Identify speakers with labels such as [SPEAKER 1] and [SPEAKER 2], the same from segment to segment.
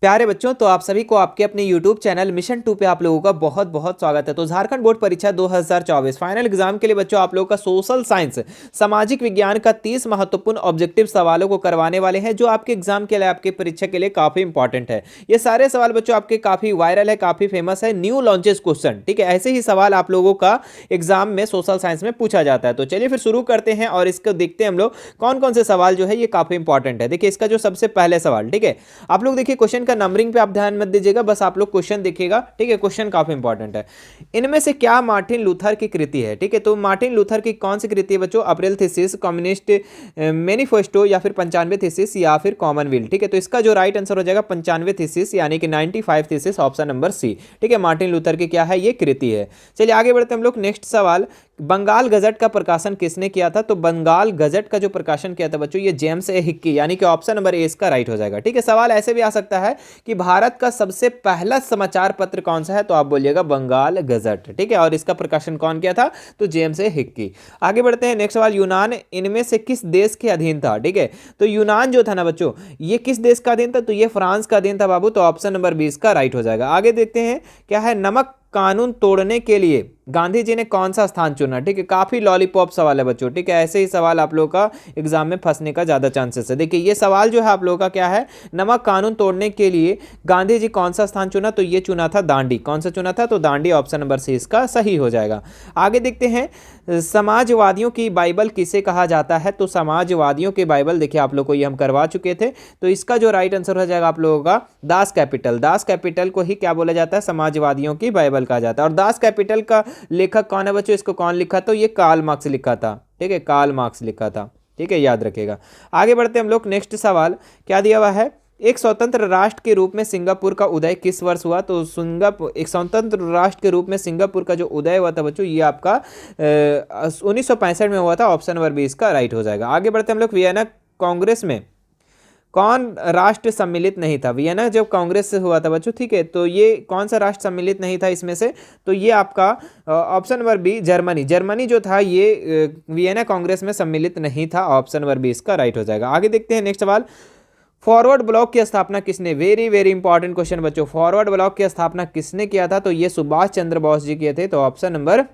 [SPEAKER 1] प्यारे बच्चों, तो आप सभी को आपके अपने YouTube चैनल मिशन 2 पे आप लोगों का बहुत बहुत स्वागत है। तो झारखंड बोर्ड परीक्षा 2024 फाइनल एग्जाम के लिए बच्चों आप लोगों का सोशल साइंस सामाजिक विज्ञान का 30 महत्वपूर्ण ऑब्जेक्टिव सवालों को करवाने वाले हैं, जो आपके एग्जाम के लिए आपकी परीक्षा के लिए काफी इंपॉर्टेंट है। ये सारे सवाल बच्चों आपके काफी वायरल है, काफी फेमस है, न्यू लॉन्चेस क्वेश्चन। ठीक है, ऐसे ही सवाल आप लोगों का एग्जाम में सोशल साइंस में पूछा जाता है। तो चलिए फिर शुरू करते हैं और इसको देखते हैं हम लोग कौन कौन से सवाल जो है ये काफी इंपॉर्टेंट है। देखिए इसका जो सबसे पहले सवाल, ठीक है, आप लोग देखिए क्वेश्चन का नंबरिंग पे आप ध्यान मत दीजिएगा, बस आप लोग क्वेश्चन देखिएगा। ठीक है, क्वेश्चन काफी इंपॉर्टेंट है। इनमें से क्या मार्टिन लूथर की कृति है? ठीक है, तो मार्टिन लूथर की कौन सी कृति है बच्चों? अप्रैल थीसिस, कम्युनिस्ट मैनिफेस्टो, या फिर 95 थीसिस, या फिर कॉमनवेल्थ। ठीक है, तो इसका जो राइट आंसर हो जाएगा 95 थीसिस, यानी कि 95 थीसिस, ऑप्शन नंबर सी। ठीक है, मार्टिन लूथर की क्या है ये कृति है। चलिए आगे बढ़ते हैं हम लोग। नेक्स्ट सवाल, बंगाल गजट का प्रकाशन किसने किया था? तो बंगाल गजट का जो प्रकाशन किया था बच्चों ये जेम्स ए हिक्की, यानी कि ऑप्शन नंबर ए इसका राइट हो जाएगा। ठीक है, सवाल ऐसे भी आ सकता है कि भारत का सबसे पहला समाचार पत्र कौन सा है? तो आप बोलिएगा बंगाल गजट। ठीक है, और इसका प्रकाशन कौन किया था? तो जेम्स ए हिक्की। आगे बढ़ते हैं। नेक्स्ट सवाल, यूनान इनमें से किस देश के अधीन था? ठीक है, तो यूनान जो था ना बच्चों ये किस देश का अधीन था? तो ये फ्रांस का अधीन था बाबू, तो ऑप्शन नंबर 20 का राइट हो जाएगा। आगे देखते हैं क्या है, नमक कानून तोड़ने के लिए गांधी जी ने कौन सा स्थान चुना? ठीक है, काफी लॉलीपॉप सवाल है बच्चों। ठीक है, ऐसे ही सवाल आप लोगों का एग्जाम में फंसने का ज्यादा चांसेस है। देखिए ये सवाल जो है आप लोगों का क्या है, नमक कानून तोड़ने के लिए गांधी जी कौन सा स्थान चुना? तो ये चुना था दांडी। कौन सा चुना था? तो दांडी, ऑप्शन नंबर सी इसका सही हो जाएगा। आगे देखते हैं, समाजवादियों की बाइबल किसे कहा जाता है? तो समाजवादियों की बाइबल, देखिए आप लोग को ये हम करवा चुके थे, तो इसका जो राइट आंसर हो जाएगा आप लोगों का दास कैपिटल। दास कैपिटल को ही क्या बोला जाता है? समाजवादियों की बाइबल कहा जाता है। और दास कैपिटल का लेखक कौन है बच्चों? इसको कौन लिखा? तो ये कार्ल मार्क्स लिखा था। ठीक है, कार्ल मार्क्स लिखा था। ठीक है, याद रखिएगा। आगे बढ़ते हम लोग। नेक्स्ट सवाल क्या दिया हुआ है, एक स्वतंत्र राष्ट्र के रूप में सिंगापुर का उदय किस वर्ष हुआ? तो सिंगापुर एक स्वतंत्र राष्ट्र के रूप में सिंगापुर का जो उदय हुआ था बच्चों ये आपका 1965 में हुआ था। ऑप्शन नंबर 20 का राइट हो जाएगा। आगे बढ़ते हम लोग। वियना कांग्रेस में कौन राष्ट्र सम्मिलित नहीं था? वियना जब कांग्रेस से हुआ था बच्चों, ठीक है, तो ये कौन सा राष्ट्र सम्मिलित नहीं था इसमें से? तो ये आपका option number B Germany. Germany जो था ये वियना कांग्रेस में सम्मिलित नहीं था। ऑप्शन नंबर 20 का राइट हो जाएगा। आगे देखते हैं नेक्स्ट सवाल, फॉरवर्ड ब्लॉक की स्थापना किसने? वेरी वेरी इंपॉर्टेंट क्वेश्चन बच्चों। फॉरवर्ड ब्लॉक की स्थापना किसने किया था? तो ये सुभाष चंद्र बोस जी किए थे। तो ऑप्शन नंबर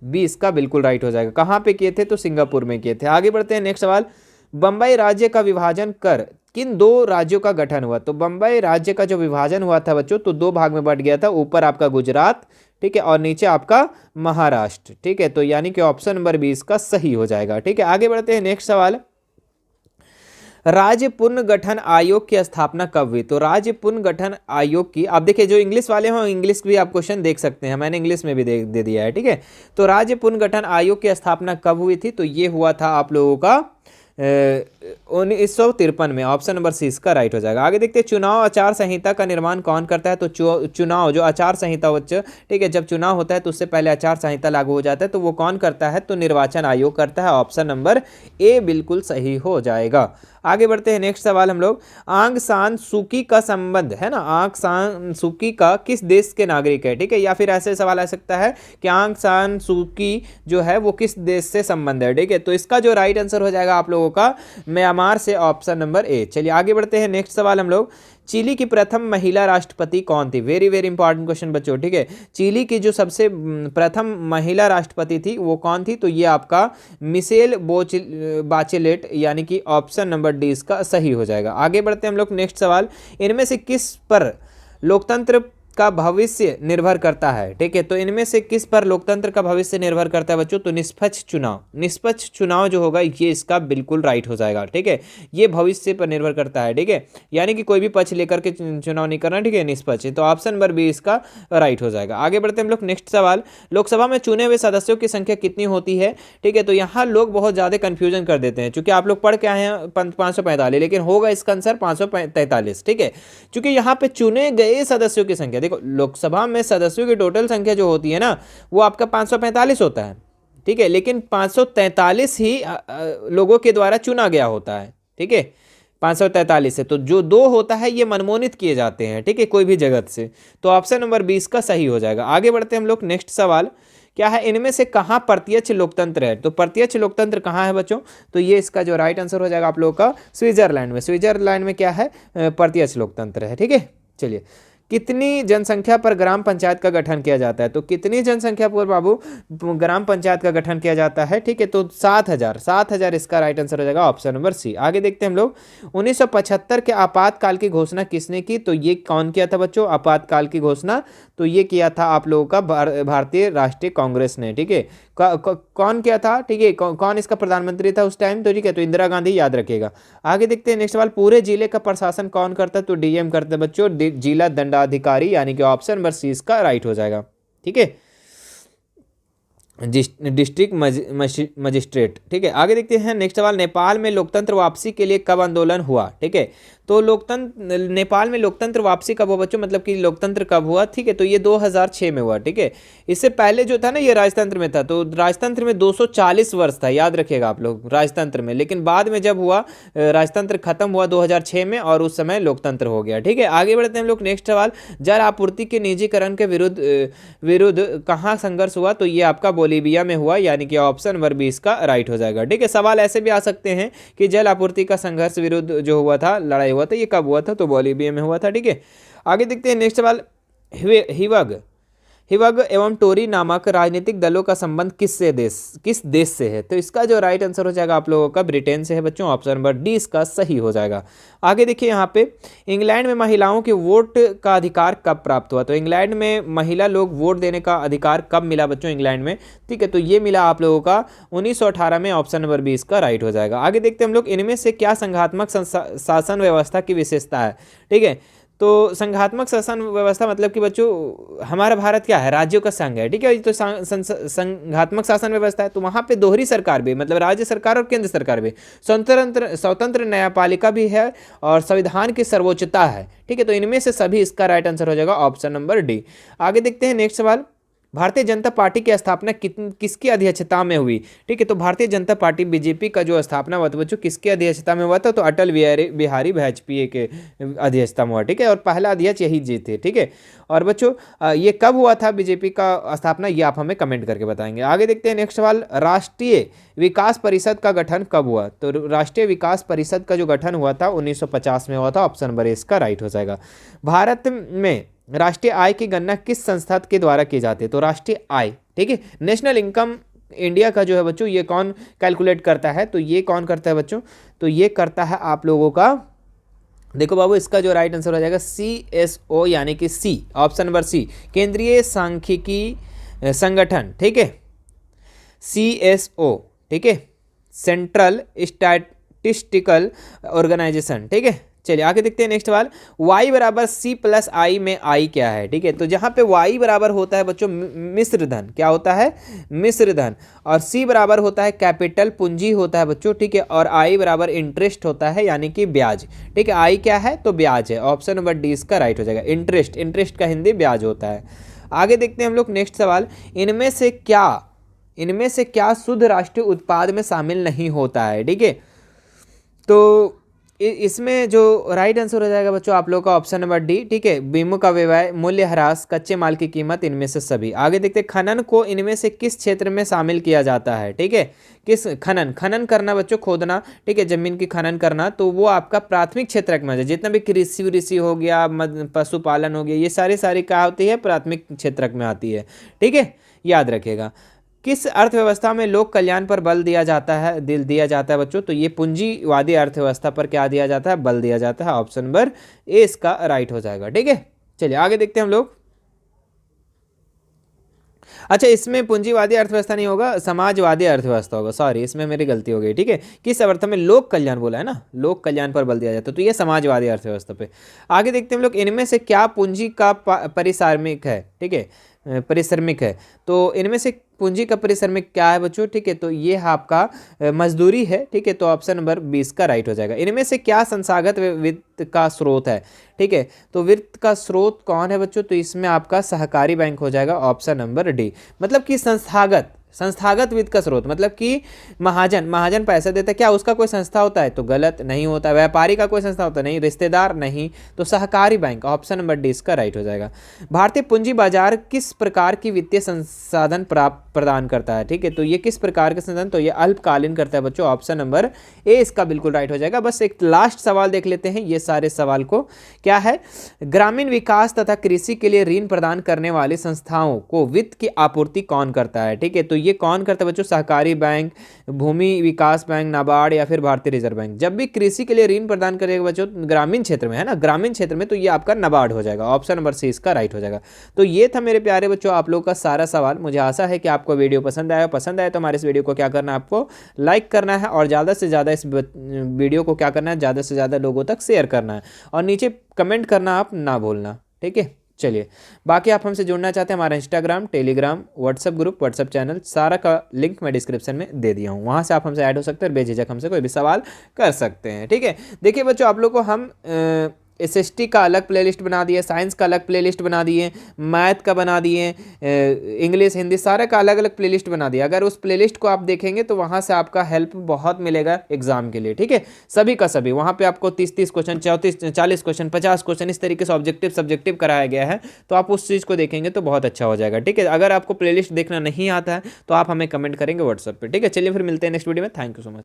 [SPEAKER 1] 20 का बिल्कुल राइट हो जाएगा। कहाँ पे किए थे? तो सिंगापुर में किए थे। आगे बढ़ते हैं। नेक्स्ट सवाल, बंबई राज्य का विभाजन कर किन दो राज्यों का गठन हुआ? तो बंबई राज्य का जो विभाजन हुआ था बच्चों तो दो भाग में बंट गया था। ऊपर आपका गुजरात, ठीक है, और नीचे आपका महाराष्ट्र। ठीक है, तो यानी कि ऑप्शन नंबर 20 का सही हो जाएगा। ठीक है, आगे बढ़ते हैं। नेक्स्ट सवाल, राज्य पुनर्गठन आयोग की स्थापना कब हुई? तो राज्य पुनर्गठन आयोग की, आप देखिए जो इंग्लिश वाले हो इंग्लिश भी आप क्वेश्चन देख सकते हैं, मैंने इंग्लिश में भी दे दिया है। ठीक है, तो राज्य पुनर्गठन आयोग की स्थापना कब हुई थी? तो ये हुआ था आप लोगों का 1953 में। ऑप्शन नंबर सी इसका राइट हो जाएगा। आगे देखते हैं, चुनाव आचार संहिता का निर्माण कौन करता है? तो चुनाव जो आचार संहिता बच्चों, ठीक है, जब चुनाव होता है तो उससे पहले आचार संहिता लागू हो जाता है, तो वो कौन करता है? तो निर्वाचन आयोग करता है। ऑप्शन नंबर ए बिल्कुल सही हो जाएगा। आगे बढ़ते हैं। नेक्स्ट सवाल हम लोग, आंग सान सूकी का संबंध है ना, आंग सान सूकी का किस देश के नागरिक है? ठीक है, या फिर ऐसे सवाल आ सकता है कि आंग सान सूकी जो है वो किस देश से संबंध है? ठीक है, तो इसका जो राइट आंसर हो जाएगा आप लोगों का म्यांमार से। Option number A. चलिए आगे बढ़ते हैं। नेक्स्ट सवाल हम लोग, चिली की प्रथम महिला राष्ट्रपति कौन थी? वेरी वेरी इंपॉर्टेंट क्वेश्चन बच्चों। ठीक है, चिली की जो सबसे प्रथम महिला राष्ट्रपति थी वो कौन थी? तो ये आपका मिशेल बाचेलेट, यानी कि ऑप्शन नंबर डी इसका सही हो जाएगा। आगे बढ़ते हैं हम लोग। नेक्स्ट सवाल, इनमें से किस पर लोकतंत्र का भविष्य निर्भर करता है? ठीक है, तो इनमें से किस पर लोकतंत्र का भविष्य निर्भर करता है बच्चों? तो निष्पक्ष चुनाव। निष्पक्ष चुनाव जो होगा ये इसका बिल्कुल राइट हो जाएगा। ठीक है, ये भविष्य पर निर्भर करता है। ठीक है, यानी कि कोई भी पक्ष लेकर के चुनाव नहीं करना। ठीक है, निष्पक्ष, तो ऑप्शन नंबर बी इसका राइट हो जाएगा। आगे बढ़ते हैं हम लोग। नेक्स्ट सवाल, लोकसभा में चुने हुए सदस्यों की संख्या कितनी होती है? ठीक है, तो यहाँ लोग बहुत ज्यादा कंफ्यूजन कर देते हैं, चूंकि आप लोग पढ़ के आए हैं 545, लेकिन होगा इसका आंसर 543। ठीक है, चूंकि यहाँ पे चुने गए सदस्यों की संख्या, देखो लोकसभा में सदस्यों की टोटल संख्या जो होती है ना वो आपका 545 होता है। ठीक है, लेकिन 543 ही लोगों के द्वारा चुना गया होता है। ठीक है, 543 है, तो जो दो होता है ये मनमोनित किए जाते हैं। ठीक है, कोई भी जगत से, तो ऑप्शन नंबर 20 का सही हो जाएगा। आगे बढ़ते हैं हम लोग। नेक्स्ट सवाल क्या है, इनमें से कहाँ प्रत्यक्ष लोकतंत्र है? तो प्रत्यक्ष लोकतंत्र कहाँ है बच्चों? तो ये इसका जो राइट आंसर हो जाएगा आप लोगों का स्विट्जरलैंड में। स्विट्जरलैंड में क्या है? प्रत्यक्ष लोकतंत्र है। ठीक है, चलिए, कितनी जनसंख्या पर ग्राम पंचायत का गठन किया जाता है? तो कितनी जनसंख्या पर बाबू ग्राम पंचायत का गठन किया जाता है? ठीक है, तो 7,000 इसका राइट आंसर हो जाएगा ऑप्शन नंबर सी। आगे देखते हैं हम लोग, 1975 के आपातकाल की घोषणा किसने की? तो ये कौन किया था बच्चों आपातकाल की घोषणा? तो ये किया था आप लोगों का भारतीय राष्ट्रीय कांग्रेस ने। ठीक है, कौन किया था? ठीक है, कौन इसका प्रधानमंत्री था उस टाइम? तो ठीक है, तो इंदिरा गांधी, याद रखिएगा। आगे देखते हैं नेक्स्ट सवाल, पूरे जिले का प्रशासन कौन करता है? तो डीएम करता है बच्चों, जिला दंडाधिकारी, यानी कि ऑप्शन नंबर सी इसका राइट हो जाएगा। ठीक है, डिस्ट्रिक्ट मजिस्ट्रेट। ठीक है, आगे देखते हैं नेक्स्ट सवाल, नेपाल में लोकतंत्र वापसी के लिए कब आंदोलन हुआ? ठीक है, तो लोकतंत्र नेपाल में लोकतंत्र वापसी कब हुआ बच्चों, मतलब कि लोकतंत्र कब हुआ? ठीक है, तो ये 2006 में हुआ। ठीक है, इससे पहले जो था ना ये राजतंत्र में था, तो राजतंत्र में 240 वर्ष था, याद रखिएगा आप लोग राजतंत्र में। लेकिन बाद में जब हुआ राजतंत्र खत्म हुआ 2006 में, और उस समय लोकतंत्र हो गया। ठीक है, आगे बढ़ते हैं हम लोग नेक्स्ट सवाल, जल आपूर्ति के निजीकरण के विरुद्ध कहाँ संघर्ष हुआ? तो ये आपका बोलीविया में हुआ, यानी कि ऑप्शन नंबर बी इसका राइट हो जाएगा। ठीक है, सवाल ऐसे भी आ सकते हैं कि जल आपूर्ति का संघर्ष विरुद्ध जो हुआ था, लड़ाई हुआ था, ये कब हुआ था? तो बोलीविया में हुआ था। ठीक है, आगे देखते हैं नेक्स्ट सवाल, हिवग एवं टोरी नामक राजनीतिक दलों का संबंध किस देश से है? तो इसका जो राइट आंसर हो जाएगा आप लोगों का ब्रिटेन से है बच्चों, ऑप्शन नंबर डी इसका सही हो जाएगा। आगे देखिए यहाँ पे, इंग्लैंड में महिलाओं के वोट का अधिकार कब प्राप्त हुआ? तो इंग्लैंड में महिला लोग वोट देने का अधिकार कब मिला बच्चों इंग्लैंड में? ठीक है, तो ये मिला आप लोगों का 1918 में, ऑप्शन नंबर बी इसका राइट हो जाएगा। आगे देखते हैं हम लोग, इनमें से क्या संघात्मक शासन व्यवस्था की विशेषता है? ठीक है, तो संघात्मक शासन व्यवस्था मतलब कि बच्चों हमारा भारत क्या है, राज्यों का संघ है। ठीक है, तो संघात्मक शासन व्यवस्था है, तो वहाँ पे दोहरी सरकार भी, मतलब राज्य सरकार और केंद्र सरकार भी, स्वतंत्र न्यायपालिका भी है, और संविधान की सर्वोच्चता है। ठीक है, तो इनमें से सभी इसका राइट आंसर हो जाएगा ऑप्शन नंबर डी। आगे देखते हैं नेक्स्ट सवाल, भारतीय जनता पार्टी की स्थापना किसकी अध्यक्षता में हुई? ठीक है, तो भारतीय जनता पार्टी बीजेपी का जो स्थापना हुआ था बच्चों किसकी अध्यक्षता में हुआ था? तो अटल बिहारी वाजपेयी के अध्यक्षता में हुआ। ठीक है, और पहला अध्यक्ष यही जी थे। ठीक है, और बच्चों ये कब हुआ था बीजेपी का स्थापना, ये आप हमें कमेंट करके बताएंगे। आगे देखते हैं नेक्स्ट सवाल, राष्ट्रीय विकास परिषद का गठन कब हुआ? तो राष्ट्रीय विकास परिषद का जो गठन हुआ था 1950 में हुआ था, ऑप्शन नंबर ए इसका राइट हो जाएगा। भारत में राष्ट्रीय आय की गणना किस संस्था के द्वारा की जाती है? तो राष्ट्रीय आय, ठीक है, नेशनल इनकम इंडिया का जो है बच्चों, ये कौन कैलकुलेट करता है? तो ये कौन करता है बच्चों? तो ये करता है आप लोगों का, देखो बाबू इसका जो राइट आंसर हो जाएगा CSO, यानी कि सी, ऑप्शन नंबर सी, केंद्रीय सांख्यिकी संगठन। ठीक है, CSO, ठीक है, सेंट्रल स्टैटिस्टिकल ऑर्गेनाइजेशन। ठीक है, चलिए आगे देखते हैं नेक्स्ट सवाल, y बराबर c प्लस आई में i क्या है? ठीक है, तो जहाँ पे y बराबर होता है बच्चों मिश्र धन, क्या होता है? मिश्र धन, और c बराबर होता है कैपिटल पूंजी होता है बच्चों। ठीक है, और i बराबर इंटरेस्ट होता है, यानी कि ब्याज। ठीक है, i क्या है? तो ब्याज है, ऑप्शन नंबर डी इसका राइट हो जाएगा। इंटरेस्ट का हिंदी ब्याज होता है। आगे देखते हैं हम लोग नेक्स्ट सवाल, इनमें से क्या शुद्ध राष्ट्रीय उत्पाद में शामिल नहीं होता है? ठीक है, तो इसमें जो राइट आंसर हो जाएगा बच्चों आप लोगों का ऑप्शन नंबर डी। ठीक है, बीमों का व्यय, मूल्य ह्रास, कच्चे माल की कीमत, इनमें से सभी। आगे देखते हैं, खनन को इनमें से किस क्षेत्र में शामिल किया जाता है? ठीक है, किस खनन करना बच्चों, खोदना। ठीक है, जमीन की खनन करना, तो वो आपका प्राथमिक क्षेत्र में है। जितना भी कृषि हो गया, पशुपालन हो गया, ये सारी क्या होती है? प्राथमिक क्षेत्र में आती है। ठीक है, याद रखिएगा। किस अर्थव्यवस्था में लोक कल्याण पर बल दिया जाता है बच्चों? तो ये पूंजीवादी अर्थव्यवस्था पर क्या दिया जाता है? बल दिया जाता है, ऑप्शन नंबर ए इसका राइट हो जाएगा। ठीक है, चलिए आगे देखते हैं हम लोग। अच्छा, इसमें पूंजीवादी अर्थव्यवस्था नहीं होगा, समाजवादी अर्थव्यवस्था होगा, सॉरी इसमें मेरी गलती हो गई। ठीक है, किस अर्थ में लोक कल्याण बोला है ना, लोक कल्याण पर बल दिया जाता है, तो ये समाजवादी अर्थव्यवस्था पे। आगे देखते हैं हम लोग, इनमें से क्या पूंजी का परिश्रमिक है? ठीक है, परिश्रमिक है, तो इनमें से पूंजी का परिश्रमिक क्या है बच्चों? ठीक है, तो ये आपका मजदूरी है। ठीक है, तो ऑप्शन नंबर 20 का राइट हो जाएगा। इनमें से क्या संस्थागत वित्त का स्रोत है? ठीक है, तो वित्त का स्रोत कौन है बच्चों? तो इसमें आपका सहकारी बैंक हो जाएगा, ऑप्शन नंबर डी। मतलब कि संस्थागत संस्थागत वित्त का स्रोत मतलब कि महाजन पैसा देता है, क्या उसका कोई संस्था होता है? तो गलत, नहीं होता। व्यापारी का कोई संस्था होता है? नहीं। रिश्तेदार? नहीं। तो सहकारी बैंक, ऑप्शन नंबर डी इसका राइट हो जाएगा। भारतीय पूंजी बाजार किस प्रकार की वित्तीय संसाधन प्रदान करता है? ठीक है, तो ये किस प्रकार के संसाधन? तो ये अल्पकालीन करता है बच्चों, ऑप्शन नंबर ए इसका बिल्कुल राइट हो जाएगा। बस एक लास्ट सवाल देख लेते हैं ये सारे सवाल को, क्या है? ग्रामीण विकास तथा कृषि के लिए ऋण प्रदान करने वाली संस्थाओं को वित्त की आपूर्ति कौन करता है? ठीक है, तो ये कौन करता है बच्चों? सहकारी बैंक, भूमि विकास बैंक, नाबार्ड या फिर भारतीय रिजर्व बैंक। जब भी कृषि के लिए ऋण प्रदान करेगा बच्चों ग्रामीण क्षेत्र में, है ना, ग्रामीण क्षेत्र में, तो ये आपका नाबार्ड हो जाएगा, ऑप्शन नंबर सी इसका राइट हो जाएगा। तो ये था मेरे प्यारे बच्चों आप लोग का सारा सवाल। मुझे आशा है कि आपको वीडियो पसंद आया तो हमारे इस वीडियो को क्या करना है, आपको लाइक करना है और ज़्यादा से ज़्यादा इस वीडियो को क्या करना है, ज़्यादा से ज़्यादा लोगों तक शेयर करना है और नीचे कमेंट करना आप ना भूलना। ठीक है, चलिए, बाकी आप हमसे जुड़ना चाहते हैं, हमारा Instagram, Telegram, WhatsApp group, WhatsApp channel, सारा का लिंक मैं डिस्क्रिप्शन में दे दिया हूँ, वहाँ से आप हमसे ऐड हो सकते हैं और बेझिझक हमसे कोई भी सवाल कर सकते हैं। ठीक है, देखिए बच्चों आप लोग को हम एसएसटी का अलग प्लेलिस्ट बना दिए, साइंस का अलग प्लेलिस्ट बना दिए, मैथ का बना दिए, इंग्लिश हिंदी सारे का अलग अलग प्लेलिस्ट बना दिया। अगर उस प्लेलिस्ट को आप देखेंगे तो वहाँ से आपका हेल्प बहुत मिलेगा एग्जाम के लिए। ठीक है, सभी का सभी, वहाँ पे आपको 30-30 क्वेश्चन, 40 क्वेश्चन, 50 क्वेश्चन, इस तरीके से ऑब्जेक्टिव सब्जेक्टिव कराया गया है। तो आप उस चीज़ को देखेंगे तो बहुत अच्छा हो जाएगा। ठीक है, अगर आपको प्लेलिस्ट देखना नहीं आता है तो आप हमें कमेंट करेंगे व्हाट्सएप पर। ठीक है, चलिए फिर मिलते हैं नेक्स्ट वीडियो में। Thank you so much.